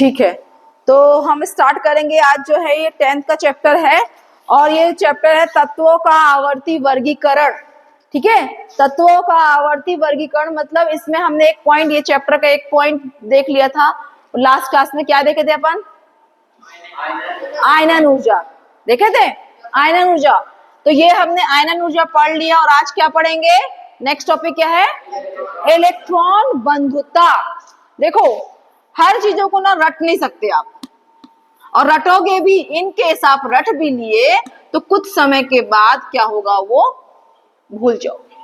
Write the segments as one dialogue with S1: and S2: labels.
S1: ठीक है, तो हम स्टार्ट करेंगे। आज जो है ये 10th का चैप्टर है और ये चैप्टर है तत्वों का आवर्ती वर्गीकरण। ठीक है, तत्वों का आवर्ती वर्गीकरण मतलब इसमें हमने एक पॉइंट, ये चैप्टर का एक पॉइंट देख लिया था लास्ट क्लास में। क्या देखे थे अपन? आयनन ऊर्जा देखे थे, आयनन ऊर्जा। तो ये हमने आयनन ऊर्जा पढ़ लिया और आज क्या पढ़ेंगे? नेक्स्ट टॉपिक क्या है? इलेक्ट्रॉन बंधुता। देखो, हर चीजों को ना रट नहीं सकते आप, और रटोगे भी, इन केस आप रट भी लिए तो कुछ समय के बाद क्या होगा, वो भूल जाओगे।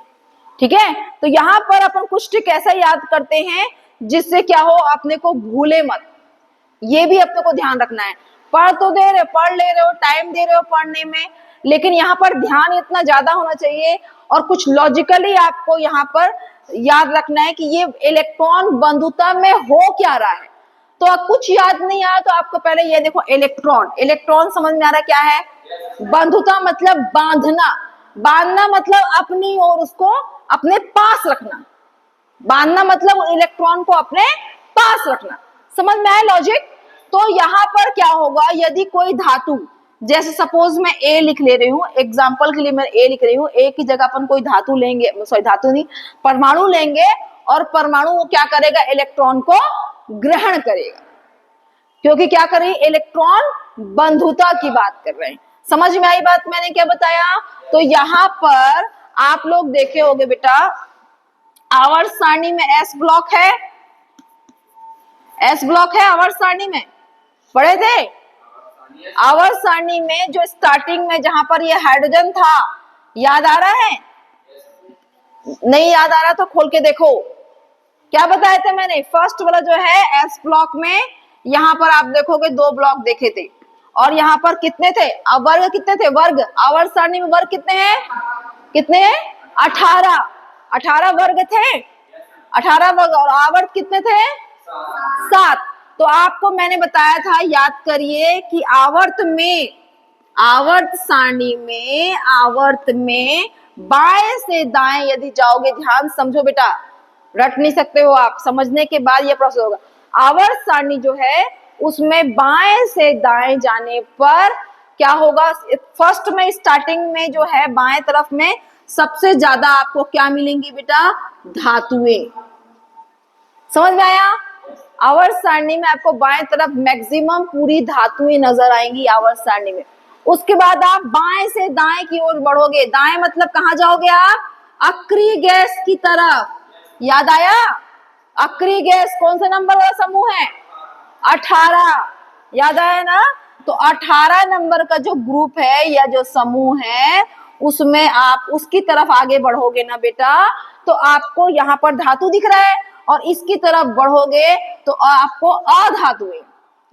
S1: ठीक है, तो यहां पर अपन कुछ ट्रिक ऐसा याद करते हैं जिससे क्या हो, अपने को भूले मत। ये भी अपने को ध्यान रखना है। पढ़ तो दे रहे, पढ़ ले रहे हो, टाइम दे रहे हो पढ़ने में, लेकिन यहाँ पर ध्यान इतना ज्यादा होना चाहिए और कुछ लॉजिकली आपको यहाँ पर याद रखना है कि ये इलेक्ट्रॉन बंधुता में हो क्या रहा है। तो कुछ याद नहीं आया तो आपको पहले ये देखो, इलेक्ट्रॉन, इलेक्ट्रॉन समझ में आ रहा है क्या है? बंधुता मतलब बांधना, बांधना मतलब अपनी ओर उसको अपने पास रखना। बांधना मतलब इलेक्ट्रॉन को अपने पास रखना। समझ में आया लॉजिक? तो यहाँ पर क्या होगा, यदि कोई धातु, जैसे सपोज मैं ए लिख ले रही हूँ, एग्जाम्पल के लिए मैं ए लिख रही हूँ, ए की जगह अपन कोई धातु लेंगे, सॉरी धातु नहीं, परमाणु लेंगे, और परमाणु वो क्या करेगा, इलेक्ट्रॉन को ग्रहण करेगा, क्योंकि क्या कर रही है, इलेक्ट्रॉन बंधुता की बात कर रहे हैं। समझ में आई बात मैंने क्या बताया? तो यहाँ पर आप लोग देखे होंगे बेटा, आवर्त सारणी में एस ब्लॉक है, एस ब्लॉक है आवर्त सारणी में, पढ़े थे? आवर्त सारणी में जो स्टार्टिंग में जहां पर ये हाइड्रोजन था, याद आ रहा है? नहीं याद आ रहा तो खोल के देखो, क्या बताए थे मैंने? फर्स्ट वाला जो है एस ब्लॉक में, यहाँ पर आप देखोगे 2 ब्लॉक देखे थे, और यहाँ पर कितने थे? अब वर्ग कितने थे? वर्ग आवर्त सारणी में वर्ग कितने हैं? कितने हैं? 18, 18 वर्ग थे, 18 वर्ग, और आवर्त कितने थे? 7। तो आपको मैंने बताया था, याद करिए कि आवर्त में, आवर्त सारणी में, आवर्त में बाएं से दाएं यदि जाओगे, ध्यान समझो बेटा, रट नहीं सकते हो आप, समझने के बाद ये प्रोसेस होगा। आवर्त सारणी जो है उसमें बाएं से दाएं जाने पर क्या होगा, फर्स्ट में स्टार्टिंग में जो है बाएं तरफ में सबसे ज्यादा आपको क्या मिलेंगी बेटा? धातुएं। समझ में आया? आवर्त सारणी में आपको बाएं तरफ मैक्सिमम पूरी धातुएं नजर आएंगी आवर्त सारणी में। उसके बाद आप बाएं से दाएं की ओर बढ़ोगे, दाएं मतलब कहां जाओगे आप? अक्रिय गैस की तरफ। याद आया? अक्रिय गैस कौन सा नंबर वाला समूह है? 18। याद आया ना? तो 18 नंबर का जो ग्रुप है या जो समूह है, उसमें आप उसकी तरफ आगे बढ़ोगे ना बेटा, तो आपको यहाँ पर धातु दिख रहा है, और इसकी तरफ बढ़ोगे तो आपको अधातुएं,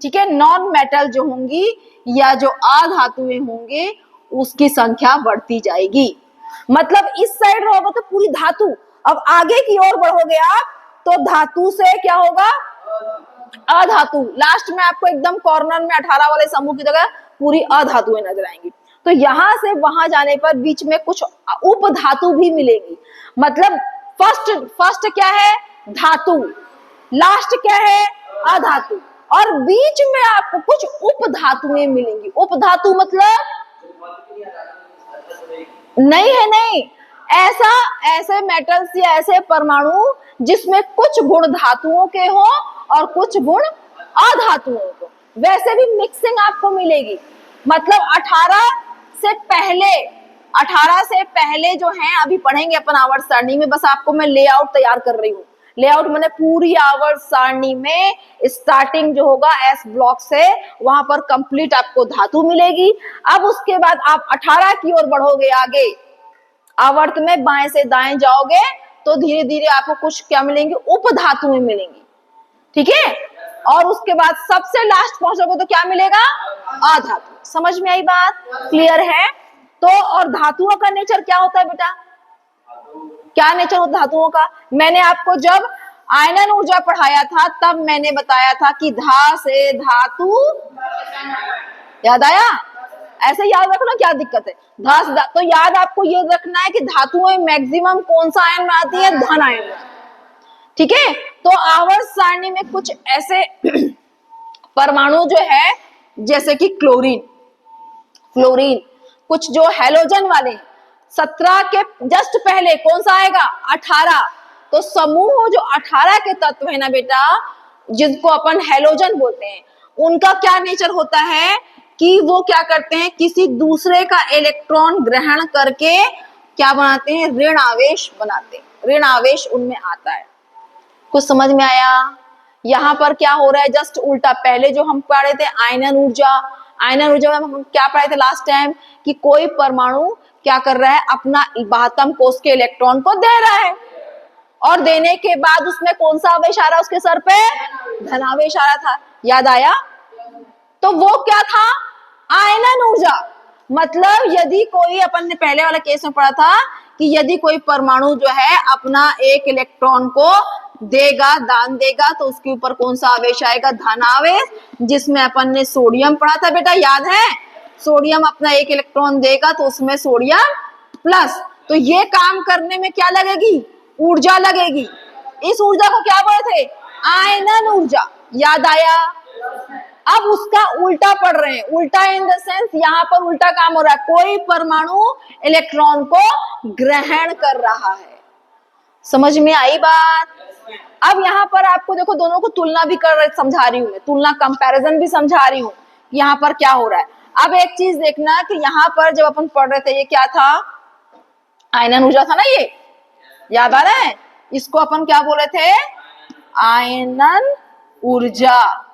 S1: ठीक है, नॉन मेटल जो होंगी या जो अधातुएं होंगे, उसकी संख्या बढ़ती जाएगी। मतलब इस साइड रहोगे तो पूरी धातु, अब आगे की ओर बढ़ोगे आप तो धातु से क्या होगा? अधातु। लास्ट में आपको एकदम कॉर्नर में 18 वाले समूह की जगह पूरी अधातुएं नजर आएंगी। तो यहां से वहां जाने पर बीच में कुछ उपधातु भी मिलेगी। मतलब फर्स्ट क्या है? धातु, लास्ट क्या है? अधातु, और बीच में आपको कुछ उपधातुएं मिलेंगी। उपधातु मतलब नहीं है, नहीं, ऐसे मेटल्स या ऐसे परमाणु जिसमें कुछ गुण धातुओं के हो और कुछ गुण अधातुओं को, वैसे भी मिक्सिंग आपको मिलेगी। मतलब 18 से पहले जो है, अभी पढ़ेंगे अपन आवर्त सारणी में, बस आपको मैं लेआउट तैयार कर रही हूँ। लेआउट मैंने पूरी आवर्त सारणी में स्टार्टिंग जो होगा एस ब्लॉक से, वहां पर कंप्लीट आपको धातु मिलेगी। अब उसके बाद आप 18 की ओर बढ़ोगे आगे, आवर्त में बाएं से दाएं जाओगे तो धीरे धीरे आपको कुछ क्या मिलेंगी? उपधातुएं मिलेंगी। ठीक है, और उसके बाद सबसे लास्ट पहुंचोगे तो क्या मिलेगा? अधातु। समझ में आई बात? क्लियर है? तो और धातुओं का नेचर क्या होता है बेटा? क्या नेचर होता है धातुओं का? मैंने आपको जब आयनन ऊर्जा पढ़ाया था तब मैंने बताया था कि धा से धातु, याद आया? ऐसे याद रखना, क्या दिक्कत है? धा से तो याद आपको ये रखना है कि धातुएं मैक्सिमम कौन सा आयन में आती है? धन आयन में। ठीक है, तो आवर्त सारणी में कुछ ऐसे परमाणु जो है जैसे कि क्लोरीन, कुछ जो हैलोजन वाले 17 के जस्ट पहले कौन सा आएगा 18। तो समूह जो 18 के तत्व है ना बेटा, जिनको अपन हैलोजन बोलते हैं, उनका क्या नेचर होता है कि वो क्या करते हैं, किसी दूसरे का इलेक्ट्रॉन ग्रहण करके क्या बनाते हैं, ऋण आवेश बनाते हैं, ऋण आवेश उनमें आता है। कुछ समझ में आया? यहाँ पर क्या हो रहा है, जस्ट उल्टा। पहले जो हम पढ़े थे आयनन ऊर्जा, आयनन ऊर्जा में हम क्या पढ़े थे लास्ट टाइम कि कोई परमाणु क्या कर रहा है, अपना 72 कोष के इलेक्ट्रॉन को दे रहा है, और देने के बाद उसमें कौन सा आवेश आ रहा है, उसके सर पे धनावेश आ रहा था, याद आया? तो वो क्या था, आयनन ऊर्जा। मतलब यदि कोई, अपन ने पहले वाला केस में पढ़ा था कि यदि कोई परमाणु जो है अपना एक इलेक्ट्रॉन को देगा, दान देगा, तो उसके ऊपर कौन सा आवेश आएगा, धनावेश, जिसमें अपन ने सोडियम पढ़ा था बेटा, याद है? सोडियम अपना एक इलेक्ट्रॉन देगा तो उसमें सोडियम प्लस, तो ये काम करने में क्या लगेगी, ऊर्जा लगेगी। इस ऊर्जा को क्या बोलते थे, आयनन ऊर्जा, याद आया? अब उसका उल्टा पढ़ रहे हैं, उल्टा इन द सेंस यहाँ पर उल्टा काम हो रहा है, कोई परमाणु इलेक्ट्रॉन को ग्रहण कर रहा है। समझ में आई बात? अब यहाँ पर आपको देखो, दोनों को तुलना भी कर समझा रही हूँ मैं, तुलना कंपैरिजन भी समझा रही हूँ यहाँ पर क्या हो रहा है। अब एक चीज देखना कि यहाँ पर जब अपन पढ़ रहे थे, ये क्या था, आयनन ऊर्जा था ना, ये याद आ रहा है? इसको अपन क्या बोले थे, आयनन ऊर्जा,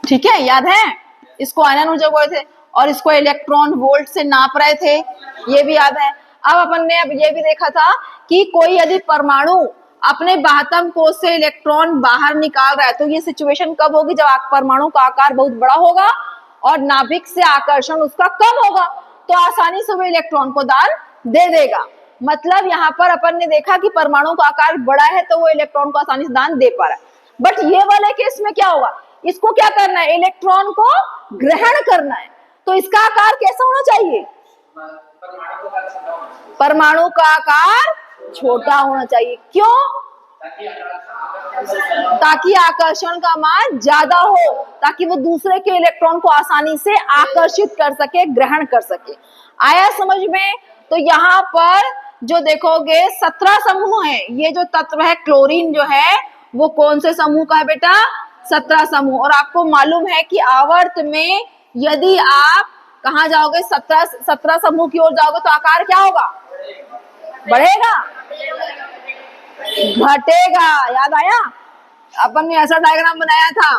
S1: ठीक है, याद है? इसको आयनन ऊर्जा बोले थे, और इसको इलेक्ट्रॉन वोल्ट से नाप रहे थे, ये भी याद है। अब अपन ने अब ये भी देखा था कि कोई यदि परमाणु अपने 72 कोष से इलेक्ट्रॉन बाहर निकाल रहा है, तो ये सिचुएशन कब होगी, जब परमाणु का आकार बहुत बड़ा होगा और नाभिक से आकर्षण उसका कम होगा, तो आसानी से वो इलेक्ट्रॉन को दान दे देगा। मतलब यहाँ पर अपन ने देखा कि परमाणु का आकार बड़ा है तो वो इलेक्ट्रॉन को आसानी से दान दे पा रहा है। बट ये वाले केस में क्या होगा, इसको क्या करना है, इलेक्ट्रॉन को ग्रहण करना है, तो इसका आकार कैसा होना चाहिए, परमाणु का आकार छोटा होना चाहिए। क्यों? ताकि आकर्षण का मान ज्यादा हो, ताकि वो दूसरे के इलेक्ट्रॉन को आसानी से आकर्षित कर सके, ग्रहण कर सके। आया समझ में? तो यहाँ पर जो देखोगे 17 समूह है, ये जो तत्व है क्लोरीन जो है वो कौन से समूह का है बेटा, 17 समूह। और आपको मालूम है कि आवर्त में यदि आप कहाँ जाओगे, 17 समूह की ओर जाओगे तो आकार क्या होगा, बढ़ेगा, घटेगा। याद आया? अपन ने ऐसा डायग्राम बनाया था।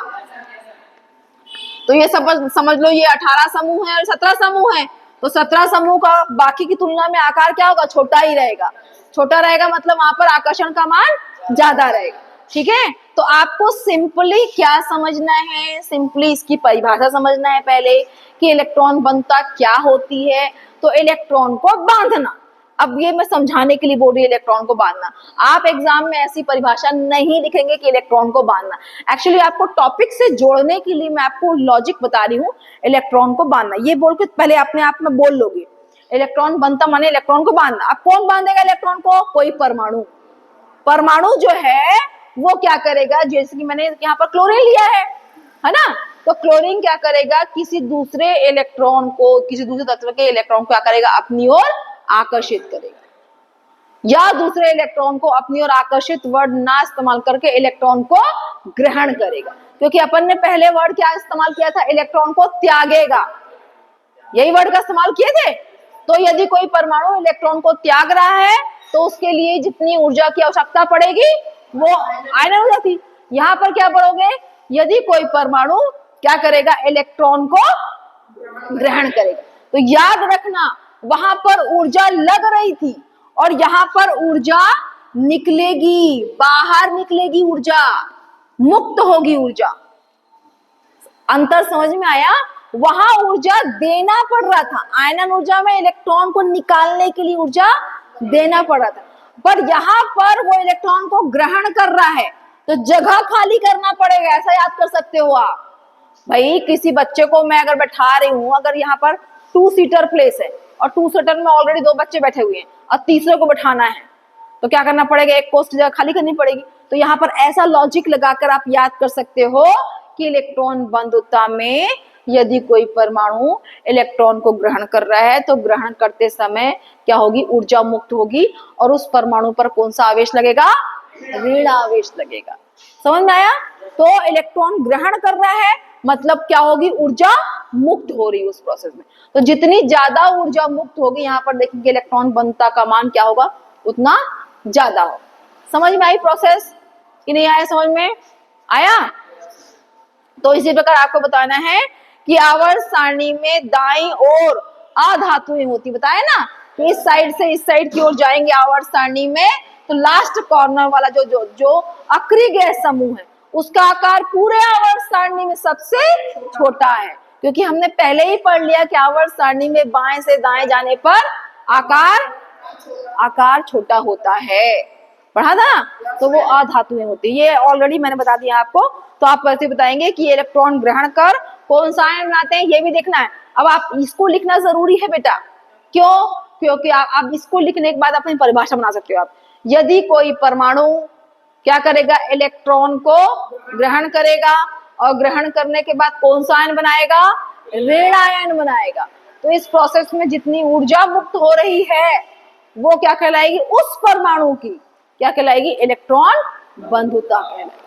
S1: तो ये समझ लो, ये 18 समूह है और 17 समूह है, तो 17 समूह का बाकी की तुलना में आकार क्या होगा, छोटा ही रहेगा। छोटा रहेगा मतलब वहां पर आकर्षण का मान ज्यादा रहेगा, ठीक है? तो आपको सिंपली क्या समझना है, सिंपली इसकी परिभाषा समझना है पहले कि इलेक्ट्रॉन बनता क्या होती है। तो इलेक्ट्रॉन को बांधना, अब ये मैं समझाने के लिए बोल रही हूँ, इलेक्ट्रॉन को बांधना। आप एग्जाम में ऐसी परिभाषा नहीं लिखेंगे कि इलेक्ट्रॉन को बांधना। एक्चुअली आपको टॉपिक से जोड़ने के लिए मैं आपको लॉजिक बता रही हूँ, इलेक्ट्रॉन को बांधना। ये बोल के पहले अपने आप में बोल लोगे, इलेक्ट्रॉन बनता माने इलेक्ट्रॉन को बांधना। अब कौन बांधेगा इलेक्ट्रॉन को, कोई परमाणु। परमाणु जो है वो क्या करेगा, जैसे कि मैंने यहाँ पर क्लोरीन लिया है ना, तो क्लोरीन क्या करेगा, किसी दूसरे इलेक्ट्रॉन को, किसी दूसरे तत्व के इलेक्ट्रॉन को क्या करेगा, अपनी ओर आकर्षित करेगा, या दूसरे इलेक्ट्रॉन को अपनी ओर आकर्षित वर्ड ना इस्तेमाल करके इलेक्ट्रॉन को ग्रहण करेगा। क्योंकि अपन ने पहले वर्ड क्या इस्तेमाल किया था, इलेक्ट्रॉन को त्यागेगा, यही वर्ड का इस्तेमाल किए थे। तो यदि कोई परमाणु इलेक्ट्रॉन को त्याग रहा है तो उसके लिए जितनी ऊर्जा की आवश्यकता पड़ेगी वो आयनन ऊर्जा थी। यहाँ पर क्या पढ़ोगे, यदि कोई परमाणु क्या करेगा, इलेक्ट्रॉन को ग्रहण करेगा। तो याद रखना, वहां पर ऊर्जा लग रही थी और यहाँ पर ऊर्जा निकलेगी, बाहर निकलेगी, ऊर्जा मुक्त होगी, ऊर्जा। अंतर समझ में आया? वहां ऊर्जा देना पड़ रहा था, आयनन ऊर्जा में इलेक्ट्रॉन को निकालने के लिए ऊर्जा देना पड़ रहा था, पर यहाँ पर वो इलेक्ट्रॉन को ग्रहण कर रहा है, तो जगह खाली करना पड़ेगा। ऐसा याद कर सकते हो आप। भाई किसी बच्चे को मैं अगर बैठा रही हूँ, अगर यहाँ पर 2 सीटर प्लेस है और 2 सीटर में ऑलरेडी 2 बच्चे बैठे हुए हैं और तीसरे को बैठाना है, तो क्या करना पड़ेगा, एक कोस्ट जगह खाली करनी पड़ेगी। तो यहाँ पर ऐसा लॉजिक लगाकर आप याद कर सकते हो कि इलेक्ट्रॉन बंधुता में यदि कोई परमाणु इलेक्ट्रॉन को ग्रहण कर रहा है तो ग्रहण करते समय क्या होगी, ऊर्जा मुक्त होगी और उस परमाणु पर कौन सा आवेश लगेगा, ऋण आवेश लगेगा। समझ में आया? तो इलेक्ट्रॉन ग्रहण कर रहा है मतलब क्या होगी, ऊर्जा मुक्त हो रही है उस प्रोसेस में। तो जितनी ज्यादा ऊर्जा मुक्त होगी, यहाँ पर देखेंगे इलेक्ट्रॉन बंधुता का मान क्या होगा, उतना ज्यादा होगा। समझ में आई प्रोसेस कि नहीं आया? समझ में आया? तो इसी प्रकार आपको बताना है कि आवर्त सारणी में दाईं ओर अधातुएं होती, बताया ना, तो इस साइड से इस साइड की ओर जाएंगे आवर्त सारणी में, तो लास्ट कॉर्नर वाला जो अक्रिय गैस समूह है उसका आकार पूरे आवर्त सारणी में सबसे छोटा है, क्योंकि हमने पहले ही पढ़ लिया कि आवर्त सारणी में बाएं से दाएं जाने पर आकार छोटा होता है, पढ़ा था ना। तो वो अधातुएं होती है, ये ऑलरेडी मैंने बता दिया आपको। तो आप कैसे बताएंगे कि इलेक्ट्रॉन ग्रहण कर कौन सा आयन बनाते हैं, ये भी देखना है। अब आप इसको लिखना जरूरी है बेटा, क्यों? क्योंकि आप इसको लिखने के बाद अपनी परिभाषा बना सकते हो। आप यदि कोई परमाणु क्या करेगा, इलेक्ट्रॉन को ग्रहण करेगा और ग्रहण करने के बाद कौन सा आयन बनाएगा, ऋण आयन बनाएगा, तो इस प्रोसेस में जितनी ऊर्जा मुक्त हो रही है वो क्या कहलाएगी, उस परमाणु की क्या कहलाएगी, इलेक्ट्रॉन बंधुता कहलाएगी।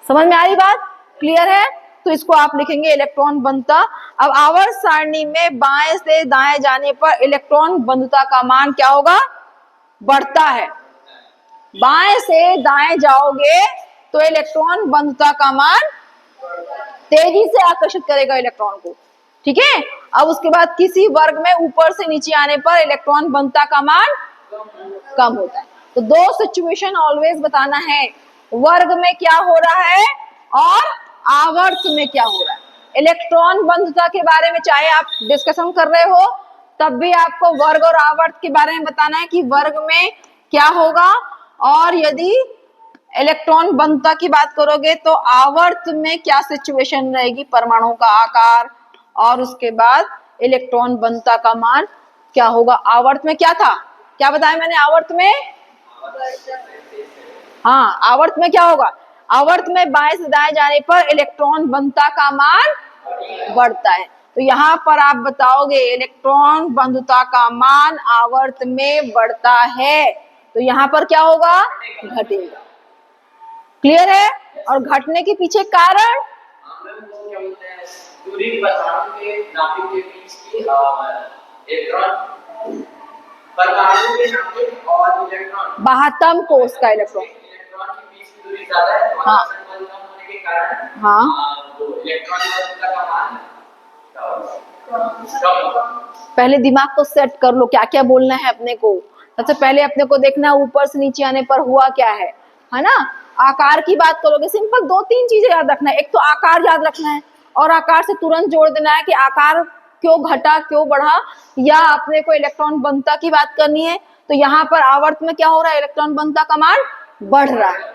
S1: समझ में आ रही बात? क्लियर है? तो इसको आप लिखेंगे इलेक्ट्रॉन बंधुता। अब आवर्त सारणी में बाएं से दाएं जाने पर इलेक्ट्रॉन बंधुता का मान क्या होगा, बढ़ता है। बाएं से दाएं जाओगे तो इलेक्ट्रॉन बंधुता का मान तेजी से आकर्षित करेगा इलेक्ट्रॉन को, ठीक है। अब उसके बाद किसी वर्ग में ऊपर से नीचे आने पर इलेक्ट्रॉन बंधुता का मान कम होता है। तो दो सिचुएशन ऑलवेज बताना है, वर्ग में क्या हो रहा है और आवर्त में क्या हो रहा है। इलेक्ट्रॉन बंधुता के बारे में चाहे आप डिस्कशन कर रहे हो तब भी आपको वर्ग और आवर्त के बारे में बताना है कि वर्ग में क्या होगा, और यदि इलेक्ट्रॉन बंधुता की बात करोगे तो आवर्त में क्या सिचुएशन रहेगी, परमाणु का आकार और उसके बाद इलेक्ट्रॉन बंधुता का मान क्या होगा। आवर्त में क्या था, क्या बताया मैंने, आवर्त में, हाँ, आवर्त में क्या होगा, आवर्त में बाएं से दाएं जाने पर इलेक्ट्रॉन बंधुता का मान बढ़ता है। तो यहाँ पर आप बताओगे इलेक्ट्रॉन बंधुता का मान आवर्त में बढ़ता है, तो यहाँ पर क्या होगा, घटेगा। क्लियर है? और घटने के पीछे कारण,
S2: दूरी परमाणु के नाभिक के बीच की इलेक्ट्रॉन, परमाणु के नाभिक और इलेक्ट्रॉन,
S1: बाह्यतम कोश का इलेक्ट्रॉन
S2: के बीच की दूरी ज्यादा है, तो
S1: हाँ,
S2: कम होने के कारण
S1: हाँ,
S2: तो इलेक्ट्रॉन बंधुता का मान कम।
S1: पहले दिमाग को सेट कर लो, क्या क्या बोलना है अपने को। सबसे पहले अपने को देखना है ऊपर से नीचे आने पर हुआ क्या है ना। आकार की बात करोगे, सिंपल दो तीन चीजें याद रखना है। एक तो आकार याद रखना है और आकार से तुरंत जोड़ देना है कि आकार क्यों घटा क्यों बढ़ा, या अपने को इलेक्ट्रॉन बंधुता की बात करनी है। तो यहाँ पर आवर्त में क्या हो रहा है, इलेक्ट्रॉन बंधुता का मान बढ़ रहा है।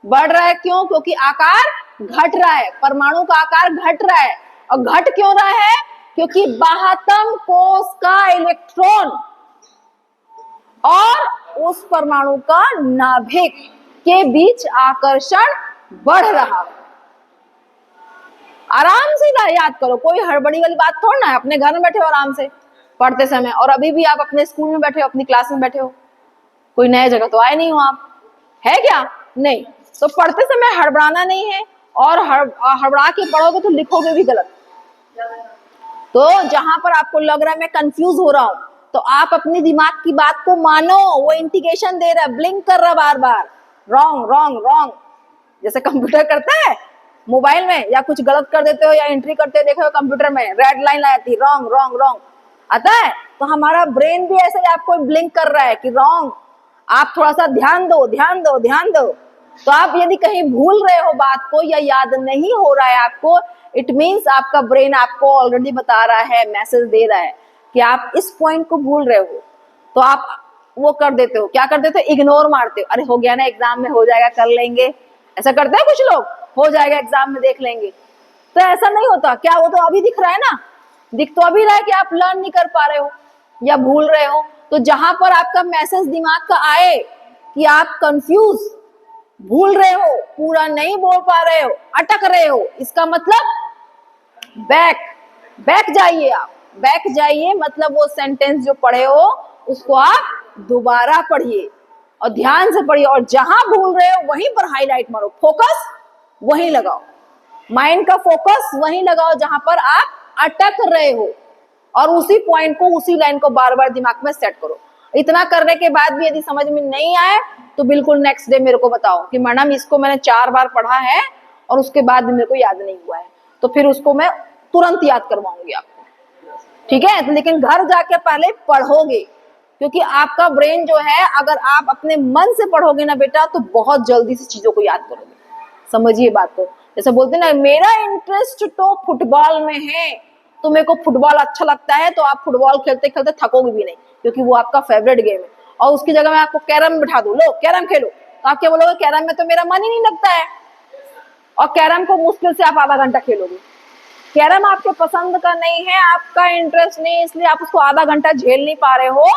S1: बढ़ रहा है क्यों, क्योंकि आकार घट रहा है, परमाणु का आकार घट रहा है। और घट क्यों रहा है, क्योंकि बाह्यतम कोश का इलेक्ट्रॉन और उस परमाणु का नाभिक के बीच आकर्षण बढ़ रहा है। आराम से याद करो, कोई हड़बड़ी वाली बात थोड़ा ना है। अपने घर में बैठे हो आराम से पढ़ते समय, और अभी भी आप अपने स्कूल में बैठे हो, अपनी क्लास में बैठे हो, कोई नए जगह तो आए नहीं हो आप, है क्या? नहीं। तो पढ़ते समय हड़बड़ाना नहीं है, और हड़बड़ा के पढ़ोगे तो लिखोगे भी गलत। तो जहां पर आपको लग रहा है मैं कंफ्यूज हो रहा हूं, तो आप अपनी दिमाग की बात को मानो, वो इंडिकेशन दे रहा है, ब्लिंक कर रहा बार बार, रॉन्ग रॉन्ग रॉन्ग, जैसे कंप्यूटर करता है मोबाइल में, या कुछ गलत कर देते हो या एंट्री करते देखो हो कंप्यूटर में, रेड लाइन आती है, रॉन्ग रॉन्ग रॉन्ग आता है। तो हमारा ब्रेन भी ऐसे ही आपको ब्लिंक कर रहा है कि रॉन्ग, आप थोड़ा सा ध्यान दो ध्यान दो ध्यान दो। तो आप यदि कहीं भूल रहे हो बात को या याद नहीं हो रहा है आपको, इट मीन्स आपका ब्रेन आपको ऑलरेडी बता रहा है, मैसेज दे रहा है कि आप इस पॉइंट को भूल रहे हो। तो आप वो कर देते हो, क्या कर देते हो, इग्नोर मारते हो, अरे हो गया ना, एग्जाम में हो जाएगा, कर लेंगे, ऐसा करते हैं कुछ लोग, हो जाएगा एग्जाम में देख लेंगे। तो ऐसा नहीं होता। क्या वो तो अभी दिख रहा है ना, दिख तो अभी रहा है कि आप लर्न नहीं कर पा रहे हो या भूल रहे हो। तो जहां पर आपका मैसेज दिमाग का आए कि आप कंफ्यूज भूल रहे हो, पूरा नहीं बोल पा रहे हो, अटक रहे हो, इसका मतलब बैक जाइए। आप बैक जाइए, मतलब वो सेंटेंस जो पढ़े हो उसको आप दोबारा पढ़िए और ध्यान से पढ़िए, और जहां भूल रहे हो वहीं पर हाईलाइट मारो, फोकस वहीं लगाओ, माइंड का फोकस वहीं लगाओ जहां पर आप अटक रहे हो, और उसी पॉइंट को, उसी लाइन को बार बार दिमाग में सेट करो। इतना करने के बाद भी यदि समझ में नहीं आए तो बिल्कुल नेक्स्ट डे मेरे को बताओ कि मैडम इसको मैंने 4 बार पढ़ा है और उसके बाद भी मेरे को याद नहीं हुआ है, तो फिर उसको मैं तुरंत याद करवाऊंगी आपको, ठीक है। तो लेकिन घर जाके पहले पढ़ोगे, क्योंकि आपका ब्रेन जो है, अगर आप अपने मन से पढ़ोगे ना बेटा, तो बहुत जल्दी से चीजों को याद करोगे। समझिए बात को, जैसे बोलते ना, मेरा इंटरेस्ट तो फुटबॉल में है, तो मेरे को फुटबॉल अच्छा लगता है, तो आप फुटबॉल खेलते खेलते थकोगे भी नहीं, क्योंकि वो आपका फेवरेट गेम है। और उसकी जगह मैं आपको कैरम बिठा दूं, लो कैरम खेलो, तो आप क्या बोलोगे, कैरम में तो मेरा मन ही नहीं लगता है, और कैरम को मुश्किल से आप आधा घंटा खेलोगे। कैरम आपके पसंद का नहीं है, आपका इंटरेस्ट नहीं है, इसलिए आप उसको आधा घंटा झेल नहीं पा रहे हो,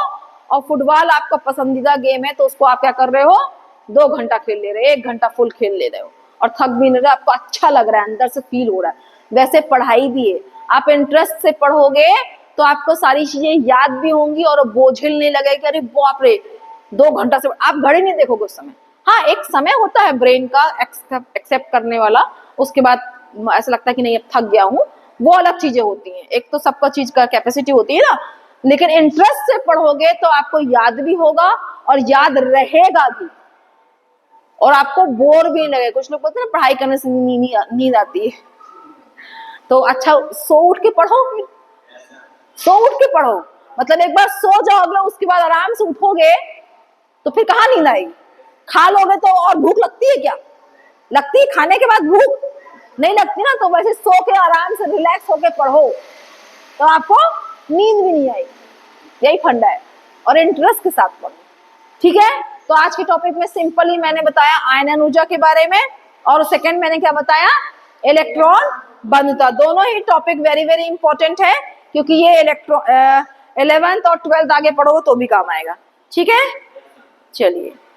S1: और फुटबॉल आपका पसंदीदा गेम है, तो उसको आप क्या कर रहे हो, 2 घंटा खेल ले रहे हो, 1 घंटा फुल खेल ले रहे हो, और थक भी नहीं रहे, आपको अच्छा लग रहा है, अंदर से फील हो रहा है। वैसे पढ़ाई भी है, आप इंटरेस्ट से पढ़ोगे तो आपको सारी चीजें याद भी होंगी, और बोझिल नहीं लगेगी, अरे बाप रे 2 घंटा से, आप घड़ी नहीं देखोगे उस समय। हाँ, एक समय होता है ब्रेन का एक्सेप्ट करने वाला, उसके बाद ऐसा लगता है कि नहीं अब थक गया हूँ, वो अलग चीजें होती हैं, एक तो सबका चीज का कैपेसिटी होती है ना। लेकिन इंटरेस्ट से पढ़ोगे तो आपको याद भी होगा और याद रहेगा भी, और आपको बोर भी नहीं लगेगा। कुछ लोग बोलते हैं ना पढ़ाई करने से नींद आती है, तो अच्छा सो उठ के पढ़ो, सो उठ के पढ़ो, मतलब एक बार सो जाओगे उसके बाद आराम से उठोगे तो फिर कहाँ नींद आएगी। खा लोगे तो और भूख लगती है क्या, लगती है खाने के बाद भूख नहीं लगती ना, तो वैसे सो के आराम से रिलैक्स होके पढ़ो तो आपको नींद भी नहीं आएगी, यही फंडा है, और इंटरेस्ट के साथ पढ़ो, ठीक है। तो आज के टॉपिक में सिंपली मैंने बताया आयनन ऊर्जा के बारे में, और सेकंड मैंने क्या बताया, इलेक्ट्रॉन बंधुता। दोनों ही टॉपिक वेरी वेरी इंपॉर्टेंट है, क्योंकि ये 11th और 12th आगे पढ़ोगे तो भी काम आएगा, ठीक है। चलिए।